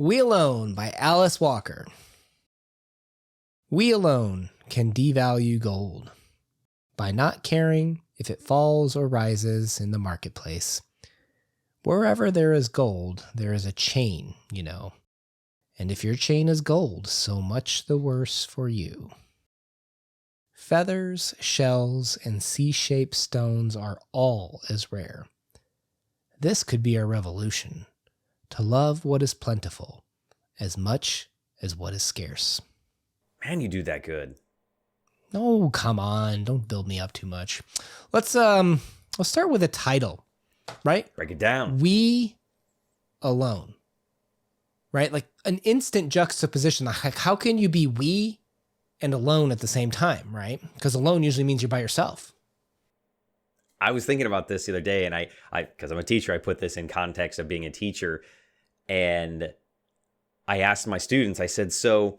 We Alone by Alice Walker. We alone can devalue gold by not caring if it falls or rises in the marketplace. Wherever there is gold, there is a chain, you know. And if your chain is gold, so much the worse for you. Feathers, shells, and C-shaped stones are all as rare. This could be our revolution, to love what is plentiful as much as what is scarce. Man, you do that good. Oh, come on. Don't build me up too much. Let's start with a title, right? Break it down. We alone, right? Like an instant juxtaposition. Like how can you be we and alone at the same time, right? Because alone usually means you're by yourself. I was thinking about this the other day, and I because I'm a teacher, I put this in context of being a teacher, and I asked my students, I said, so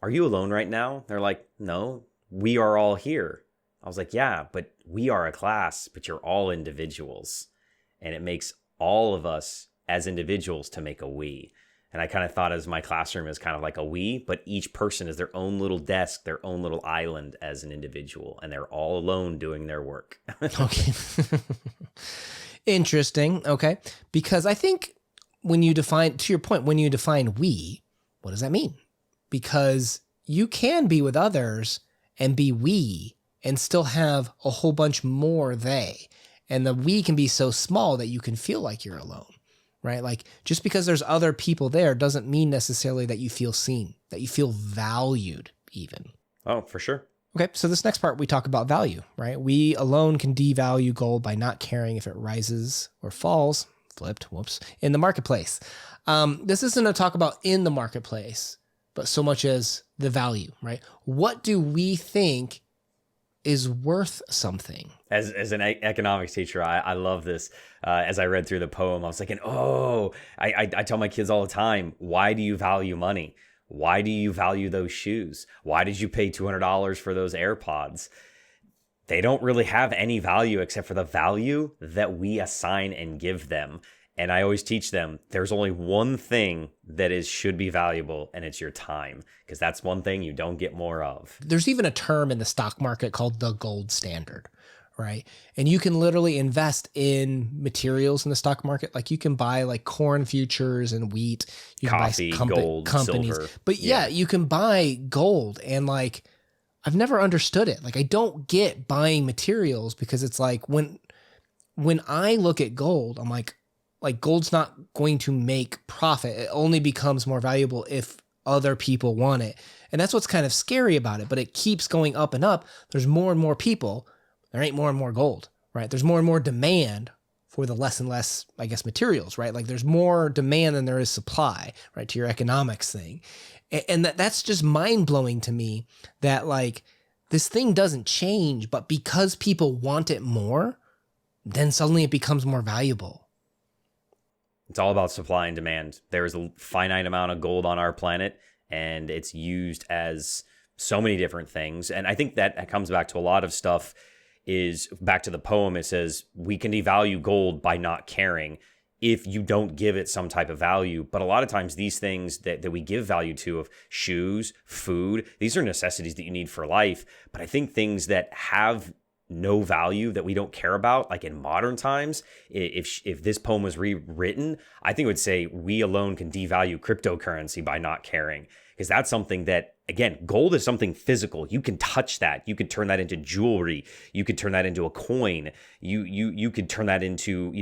are you alone right now? They're like, no, we are all here. I was like, yeah, but we are a class, but you're all individuals. And it makes all of us as individuals to make a we. And I kind of thought as my classroom is kind of like a we, but each person is their own little desk, their own little island as an individual. And they're all alone doing their work. Okay. Interesting. Okay. Because I think when you define, to your point, when you define we, what does that mean? Because you can be with others and be we and still have a whole bunch more they. And the we can be so small that you can feel like you're alone, right? Like just because there's other people there doesn't mean necessarily that you feel seen, that you feel valued even. Oh, for sure. Okay, so this next part we talk about value, right? We alone can devalue gold by not caring if it rises or falls, flipped, whoops, in the marketplace. This isn't a talk about in the marketplace, but so much as the value, right? What do we think is worth something? As an economics teacher, I love this. As I read through the poem, I was thinking, I tell my kids all the time, why do you value money? Why do you value those shoes? Why did you pay $200 for those AirPods? They don't really have any value except for the value that we assign and give them. And I always teach them there's only one thing that should be valuable, and it's your time, because that's one thing you don't get more of. There's even a term in the stock market called the gold standard, right? And you can literally invest in materials in the stock market. Like you can buy like corn futures and wheat. You Coffee, can buy gold, companies. silver. But yeah, you can buy gold. And like, I've never understood it. Like I don't get buying materials because it's like when I look at gold, I'm like gold's not going to make profit. It only becomes more valuable if other people want it. And that's what's kind of scary about it, but it keeps going up and up. There's more and more people. There ain't more and more gold, right? There's more and more demand for the less and less, I guess, materials, right? Like there's more demand than there is supply, right? To your economics thing. And that's just mind blowing to me that like this thing doesn't change, but because people want it more, then suddenly it becomes more valuable. It's all about supply and demand. There is a finite amount of gold on our planet, and it's used as so many different things. And I think that comes back to a lot of stuff is back to the poem. It says, we can devalue gold by not caring if you don't give it some type of value. But a lot of times these things that we give value to of shoes, food, these are necessities that you need for life. But I think things that have no value that we don't care about, like in modern times, if this poem was rewritten, I think it would say we alone can devalue cryptocurrency by not caring, because that's something that, again, gold is something physical. You can touch that. You could turn that into jewelry. You could turn that into a coin. You could turn that into,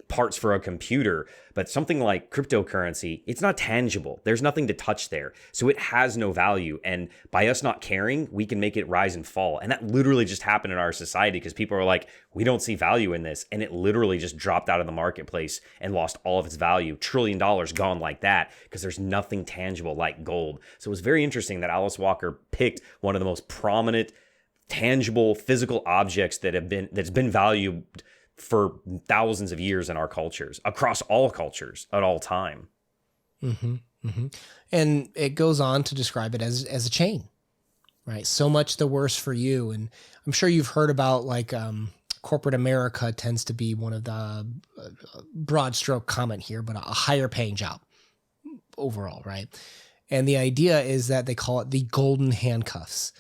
parts for a computer. But something like cryptocurrency, it's not tangible. There's nothing to touch there. So it has no value. And by us not caring, we can make it rise and fall. And that literally just happened in our society because people are like, we don't see value in this. And it literally just dropped out of the marketplace and lost all of its value. $1 trillion gone like that because there's nothing tangible like gold. So it was very interesting that Alice Walker picked one of the most prominent, tangible, physical objects that's been valued for thousands of years in our cultures, across all cultures at all time. Mm-hmm, mm-hmm. And it goes on to describe it as a chain, right? So much the worse for you. And I'm sure you've heard about like corporate America tends to be one of the broad stroke comment here, but a higher paying job. overall, right? And the idea is that they call it the golden handcuffs,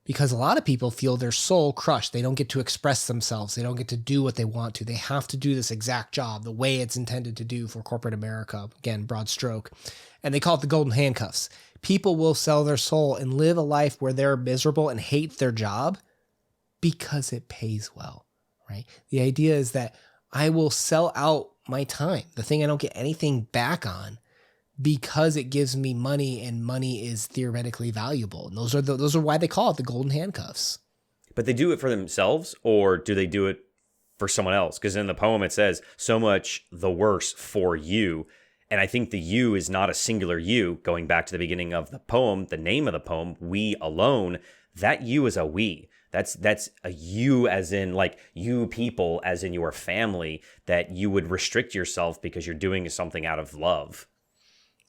because a lot of people feel their soul crushed. They don't get to express themselves. They don't get to do what they want to. They have to do this exact job the way it's intended to do for corporate America. Again, broad stroke. And they call it the golden handcuffs. People will sell their soul and live a life where they're miserable and hate their job because it pays well, right? The idea is that I will sell out my time, the thing I don't get anything back on, because it gives me money, and money is theoretically valuable. And those are why they call it the golden handcuffs. But they do it for themselves, or do they do it for someone else? Because in the poem it says, so much the worse for you. And I think the you is not a singular you. Going back to the beginning of the poem, the name of the poem, we alone, that you is a we. That's a you as in like you people, as in your family, that you would restrict yourself because you're doing something out of love.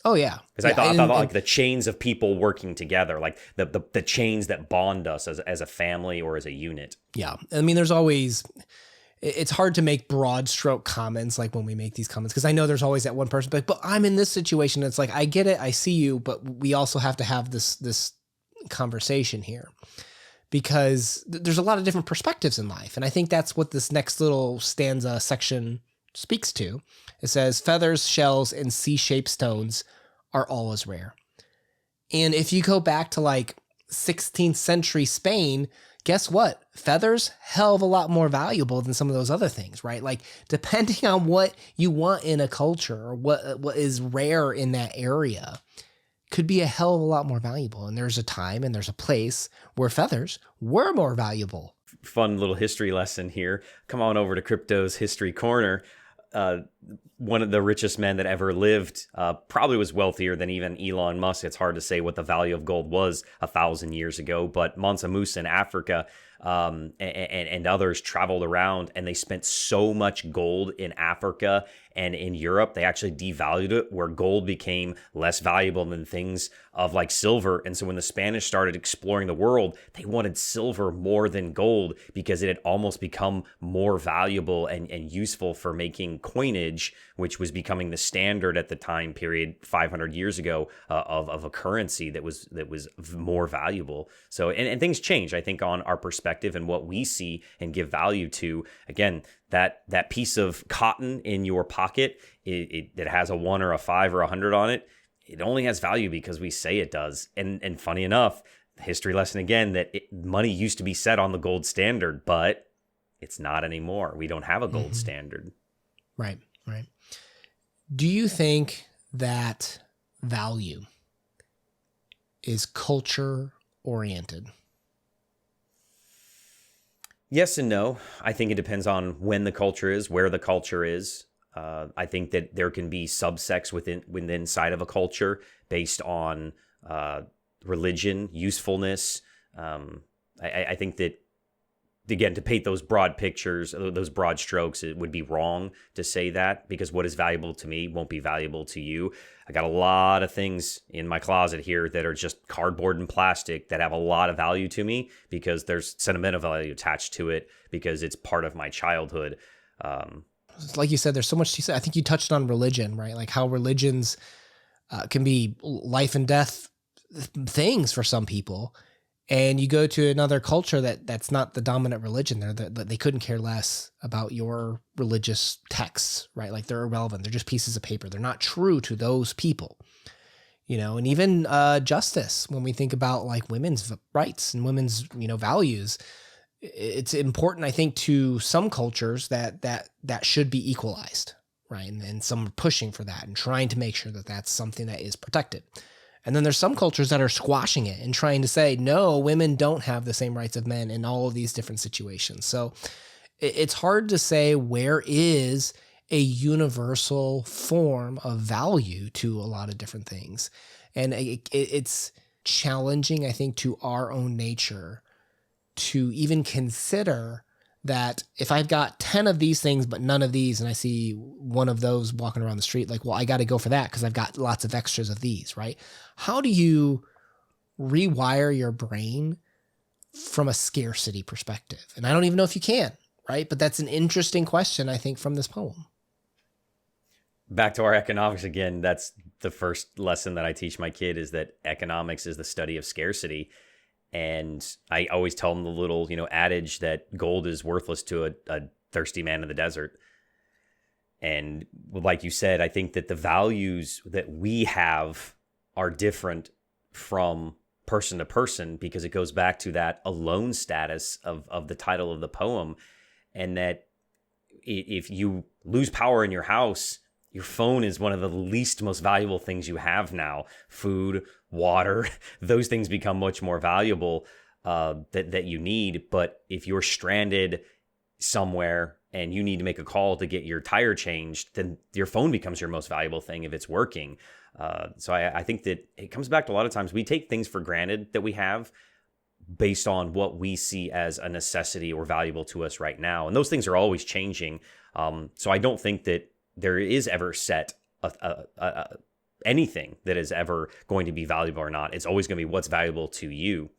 Oh, yeah. Because I thought like the chains of people working together, like the chains that bond us as a family or as a unit. Yeah. I mean, there's always, it's hard to make broad stroke comments like when we make these comments, because I know there's always that one person, but I'm in this situation. It's like, I get it. I see you, but we also have to have this conversation here, because there's a lot of different perspectives in life. And I think that's what this next little stanza section speaks to. It says, feathers, shells, and C-shaped stones are all as rare. And if you go back to like 16th century Spain, guess what? Feathers, hell of a lot more valuable than some of those other things, right? Like, depending on what you want in a culture or what is rare in that area, could be a hell of a lot more valuable. And there's a time and there's a place where feathers were more valuable. Fun little history lesson here. Come on over to Crypto's History Corner. One of the richest men that ever lived, probably was wealthier than even Elon Musk. It's hard to say what the value of gold was 1,000 years ago, but Mansa Musa in Africa and others traveled around, and they spent so much gold in Africa and in Europe, they actually devalued it, where gold became less valuable than things of like silver. And so when the Spanish started exploring the world, they wanted silver more than gold because it had almost become more valuable and useful for making coinage, which was becoming the standard at the time period 500 years ago of a currency that was more valuable. So and things change, I think, on our perspective and what we see and give value to. Again, that piece of cotton in your pocket, it has a 1 or a 5 or 100 on it. It only has value because we say it does. And funny enough, history lesson again, that money used to be set on the gold standard, but it's not anymore. We don't have a gold standard. Right. Do you think that value is culture oriented? Yes and no. I think it depends on when the culture is, where the culture is. I think that there can be subsects within inside of a culture based on religion, usefulness. I think that, again, to paint those broad pictures, those broad strokes, it would be wrong to say that, because what is valuable to me won't be valuable to you. I got a lot of things in my closet here that are just cardboard and plastic that have a lot of value to me because there's sentimental value attached to it because it's part of my childhood. Like you said, there's so much to say. I think you touched on religion, right? Like how religions can be life and death things for some people. And you go to another culture that's not the dominant religion there, that they couldn't care less about your religious texts, right? Like they're irrelevant. They're just pieces of paper. They're not true to those people, and even justice. When we think about like women's rights and women's, values, it's important, I think, to some cultures that should be equalized, right? And some are pushing for that and trying to make sure that that's something that is protected. And then there's some cultures that are squashing it and trying to say, no, women don't have the same rights of men in all of these different situations. So it's hard to say where is a universal form of value to a lot of different things. And it's challenging, I think, to our own nature to even consider that if I've got 10 of these things, but none of these, and I see one of those walking around the street, like, well, I got to go for that because I've got lots of extras of these, right? How do you rewire your brain from a scarcity perspective? And I don't even know if you can, right? But that's an interesting question, I think, from this poem. Back to our economics again, that's the first lesson that I teach my kid is that economics is the study of scarcity. And I always tell them the little, adage that gold is worthless to a thirsty man in the desert. And like you said, I think that the values that we have are different from person to person, because it goes back to that alone status of the title of the poem. And that if you lose power in your house, your phone is one of the least most valuable things you have now. Food, water, those things become much more valuable that you need. But if you're stranded somewhere and you need to make a call to get your tire changed, then your phone becomes your most valuable thing if it's working. So I think that it comes back to a lot of times we take things for granted that we have based on what we see as a necessity or valuable to us right now. And those things are always changing. So I don't think that there is ever set anything that is ever going to be valuable or not. It's always going to be what's valuable to you.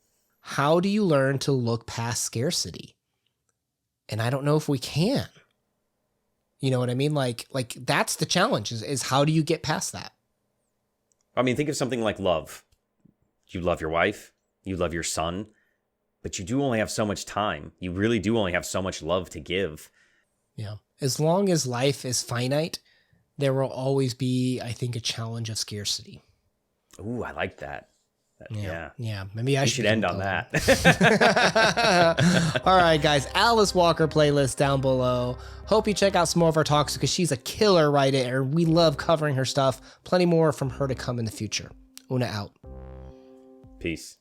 How do you learn to look past scarcity? And I don't know if we can. You know what I mean? Like that's the challenge is how do you get past that? I mean, think of something like love. You love your wife, you love your son, but you do only have so much time. You really do only have so much love to give. Yeah. As long as life is finite, there will always be, I think, a challenge of scarcity. Ooh, I like that. Yeah. Maybe I should end on that. All right, guys. Alice Walker playlist down below. Hope you check out some more of our talks because she's a killer writer. We love covering her stuff. Plenty more from her to come in the future. Una out. Peace.